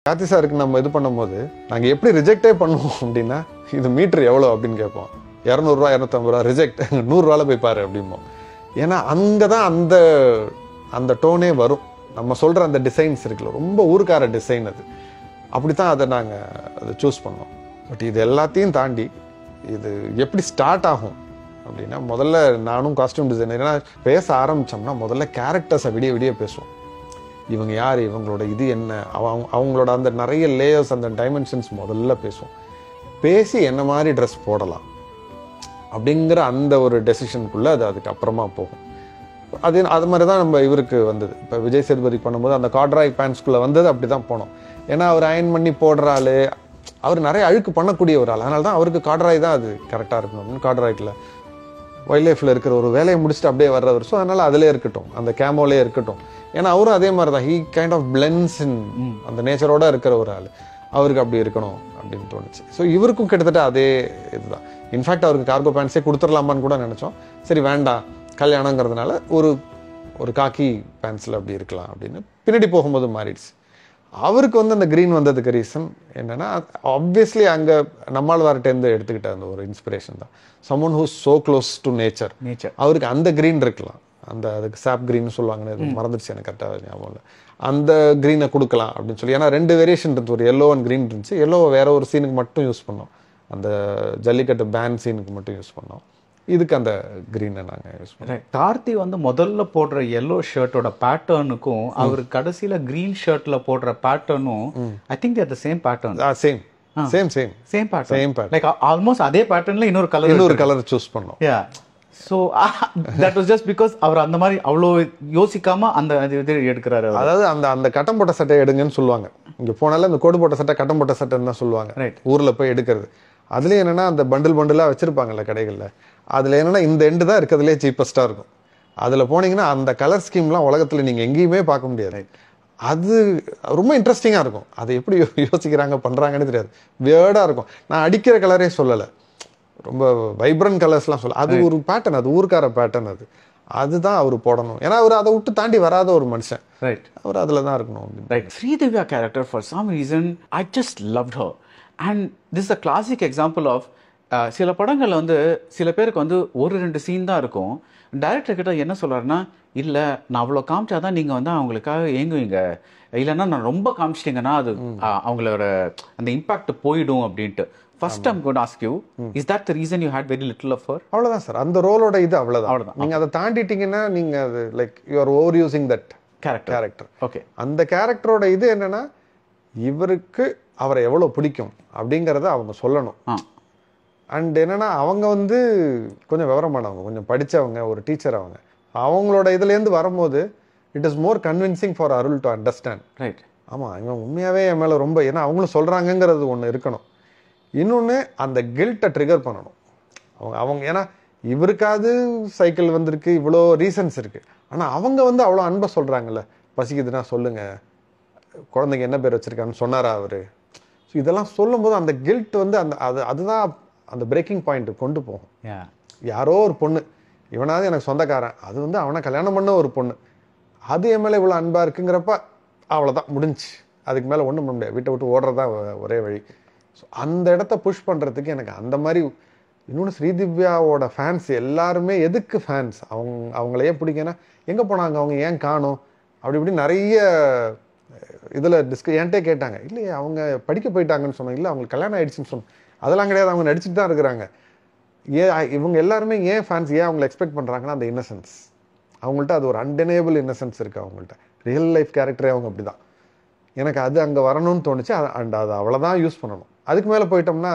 கார்த்தி சாருக்கு நம்ம இது பண்ணும்போது நாங்கள் எப்படி ரிஜெக்டே பண்ணுவோம் அப்படின்னா, இது மீட்ரு எவ்வளோ அப்படின்னு கேட்போம். 200 ரூபா 250 ரூபா ரிஜெக்ட், 100 ரூபால போய் பாரு அப்படிம்போம். ஏன்னா அங்கே தான் அந்த அந்த டோனே வரும். நம்ம சொல்கிற அந்த டிசைன்ஸ் இருக்குல்ல, ரொம்ப ஊருக்கார டிசைன் அது. அப்படி தான் அதை நாங்கள் அதை சூஸ் பண்ணோம். பட் இது எல்லாத்தையும் தாண்டி இது எப்படி ஸ்டார்ட் ஆகும் அப்படின்னா, முதல்ல நானும் காஸ்டியூம் டிசைனர் ஏன்னா பேச ஆரம்பித்தோம்னா முதல்ல கேரக்டர்ஸை விடிய விடிய பேசுவோம். இவங்க யார், இவங்களோட இது என்ன, அவங்களோட அந்த நிறைய லேயர்ஸ், அந்த டைமென்ஷன்ஸ் முதல்ல பேசுவோம். பேசி என்ன மாதிரி ட்ரெஸ் போடலாம் அப்படிங்கிற அந்த ஒரு டெசிஷனுக்குள்ளே அது அதுக்கப்புறமா போகும். அது மாதிரி தான் நம்ம இவருக்கு வந்தது. இப்போ விஜய் சேதுபதி பண்ணும்போது அந்த காட்ராய் பேண்ட்ஸ்குள்ளே வந்தது அப்படி தான் போனோம். ஏன்னா அவர் அயன் பண்ணி போடுற ஆள், அவர் நிறைய அழுக்கு பண்ணக்கூடிய ஒரு ஆள். அதனால தான் அவருக்கு காட்ராய் தான் அது கரெக்டாக இருக்கணும் அப்படின்னு காட்ராய்க்கில் வைல்ட் லைஃப்பில் இருக்கிற ஒரு வேலையை முடிச்சுட்டு அப்படியே வர்றவர். ஸோ அதனால் அதிலே இருக்கட்டும், அந்த கேமோலே இருக்கட்டும். ஏன்னா அவரும் அதே மாதிரி தான், ஹீ கைண்ட் ஆஃப் பிளெண்ட்ஸ் இன் அந்த நேச்சரோட இருக்கிற ஒரு ஆள். அவருக்கு அப்படி இருக்கணும் அப்படின்னு தோணுச்சு. ஸோ இவருக்கும் கிட்டத்தட்ட அதே இதுதான். இன்ஃபேக்ட் அவருக்கு கார்கோ பேண்ட்ஸே கொடுத்துடலாமான்னு கூட நினச்சோம். சரி வேண்டாம், கல்யாணங்கிறதுனால ஒரு ஒரு காக்கி பேண்ட்ஸில் அப்படி இருக்கலாம் அப்படின்னு பின்னாடி போகும்போது மாறிடுச்சு. அவருக்கு வந்து அந்த க்ரீன் வந்ததுக்கு ரீசன் என்னன்னா, ஆப்வியஸ்லி அங்கே நம்மாழ்வார்ட்டேருந்து எடுத்துக்கிட்ட அந்த ஒரு இன்ஸ்பிரேஷன் தான். Someone who's so close to nature. அவருக்கு அந்த க்ரீன் இருக்கலாம், அந்த அதுக்கு சாப் க்ரீன் சொல்லுவாங்கன்னு மறந்துடுச்சு எனக்கு கரெக்டாக ஞாபகம் இல்லை. அந்த க்ரீனை கொடுக்கலாம் அப்படின்னு சொல்லி. ஏன்னா 2 வேரியேஷன் இருந்துச்சு, ஒரு எல்லோ அண்ட் க்ரீன் இருந்துச்சு. எல்லோவை வேற ஒரு சீனுக்கு மட்டும் யூஸ் பண்ணோம், அந்த ஜல்லிக்கட்டு பேன் சீனுக்கு மட்டும் யூஸ் பண்ணோம். இதுக்கு அந்த க்ரீனை நாங்கள் யூஸ் பண்ணோம். கார்த்தி வந்து முதல்ல போடுற எல்லோ ஷர்ட்டோட பேட்டர்னுக்கும் அவர் கடைசியில கிரீன் ஷர்ட்ல போடுற பேட்டர்னும் I think they're the same pattern. Same pattern like almost அதே பேட்டர்ன்ல இன்னொரு கலர் சூஸ் பண்ணோம். Yeah so that was just because அவர் அந்த மாதிரி அவ்வளோ யோசிக்காம அந்த இது எடுக்கிறாரு. அதாவது அந்த அந்த கட்டம் போட்ட சட்டை எடுங்கன்னு சொல்லுவாங்க. இங்கே போனால இந்த கோடு போட்ட சட்டை கட்டம் போட்ட சட்டைன்னு தான் சொல்லுவாங்க. ரைட், ஊரில் போய் எடுக்கிறது. அதுலேயும் என்னென்னா அந்த பண்டிலாக வச்சுருப்பாங்கல்ல கடைகளில், அதில் என்னென்னா இந்த எண்டு தான் இருக்கிறதுலே சீப்பஸ்ட்டாக இருக்கும். அதில் போனீங்கன்னா அந்த கலர் ஸ்கீம்லாம் உலகத்தில் நீங்கள் எங்கேயுமே பார்க்க முடியாது. அது ரொம்ப இன்ட்ரெஸ்டிங்காக இருக்கும். அதை எப்படி யோசிக்கிறாங்க பண்ணுறாங்கன்னு தெரியாது, வியர்டாக இருக்கும். நான் அடிக்கிற கலரே சொல்லலை, ரொம்ப வைப்ரண்ட் கலர்ஸ்லாம் சொல்ல. அது ஒரு பேட்டர்ன், அது ஊருக்கார பேட்டர்ன். அதுதான் அவர் போடணும். ஏன்னா அவர் அதை விட்டு தாண்டி வராத ஒரு மனுஷன். ரைட், அவர் அதில் தான் இருக்கணும். Right. Sridivya character for some reason I just loved her. And this a classic example of சில படங்களில் வந்து சில பேருக்கு வந்து 1-2 சீன் தான் இருக்கும். டைரக்டர் கிட்ட என்ன சொல்கிறாருன்னா, இல்லை நான் அவ்வளோ காமிச்சாதான் நீங்கள் வந்து அவங்களுக்காக ஏங்குவீங்க, இல்லைன்னா நான் ரொம்ப காமிச்சிட்டிங்கன்னா அது அவங்களோட அந்த இம்பாக்ட் போயிடும் அப்படின்ட்டு. First I'm going to ask you, is that the reason you had very little of her? அவ்வளவுதான் சார், அந்த ரோலோட இது அவ்வளவுதான். நீங்க அதை தாண்டிட்டீங்கன்னா நீங்க அது like you are over using that character. Okay, அந்த கேரக்டரோட இது என்னன்னா, இவருக்கு அவரை எவ்வளவு பிடிக்கும் அப்படிங்கறத அவங்க சொல்லணும். அண்ட் என்னன்னா, அவங்க வந்து கொஞ்சம் விவரமானவங்க, கொஞ்சம் படிச்சவங்க, ஒரு டீச்சர். அவங்களோட இதுல இருந்து வரும்போது it is more convincing for Arul to understand. Right, ஆமா இவன் உண்மையாவே என் மேல ரொம்ப, ஏன்னா அவங்களும் சொல்றாங்கிறது ஒண்ணு இருக்கணும். இன்னொன்று அந்த கில்ட்டை ட்ரிகர் பண்ணணும் அவங்க. ஏன்னா இவருக்காவது சைக்கிள் வந்திருக்கு, இவ்வளோ ரீசன்ஸ் இருக்குது. ஆனால் அவங்க வந்து அவ்வளோ அன்பை சொல்கிறாங்கல்ல, பசிக்குதுன்னா சொல்லுங்கள், குழந்தைங்க என்ன பேர் வச்சுருக்கான்னு சொன்னாரா அவர். ஸோ இதெல்லாம் சொல்லும்போது அந்த கில்ட் வந்து அந்த அதுதான் அந்த பிரேக்கிங் பாயிண்ட்டு கொண்டு போகும். யாரோ ஒரு பொண்ணு, இவனாவது எனக்கு சொந்தக்காரன், அது வந்து அவனை கல்யாணம் பண்ண ஒரு பொண்ணு, அது என் மேலே இவ்வளோ அன்பாக இருக்குங்கிறப்ப அவ்வளோதான் முடிஞ்சு. அதுக்கு மேலே ஒன்றும் பண்ண முடியாது, வீட்டை விட்டு ஓடுறதா ஒரே வழி. ஸோ அந்த இடத்த புஷ் பண்ணுறதுக்கு எனக்கு அந்த மாதிரி. இன்னொன்று, ஸ்ரீதிவ்யாவோட ஃபேன்ஸ் எல்லாருமே எதுக்கு ஃபேன்ஸ், அவங்கள ஏன் பிடிக்குன்னா, எங்கே போனாங்க அவங்க, ஏன் காணோம், அப்படி இப்படி நிறைய இதில் என்கிட்டே கேட்டாங்க. இல்லையே அவங்க படிக்க போயிட்டாங்கன்னு சொன்னோம், இல்லை அவங்களுக்கு கல்யாணம் ஆகிடுச்சுன்னு சொன்னோம். அதெல்லாம் கிடையாது, அவங்க நடிச்சுட்டு தான் இருக்கிறாங்க. இவங்க எல்லாருமே ஏன் ஃபேன்ஸ், ஏன் அவங்களை எக்ஸ்பெக்ட் பண்ணுறாங்கன்னா, அந்த இன்னசென்ஸ் அவங்கள்ட்ட, அது ஒரு அன்டெனேபிள் இன்னசென்ஸ் இருக்குது அவங்கள்ட்ட. ரியல் லைஃப் கேரக்டரே அவங்க அப்படி தான். எனக்கு அது அங்கே வரணும்னு தோணுச்சு. அண்ட் அதை அவ்வளோதான் யூஸ் பண்ணணும். அதுக்கு மேலே போயிட்டோம்னா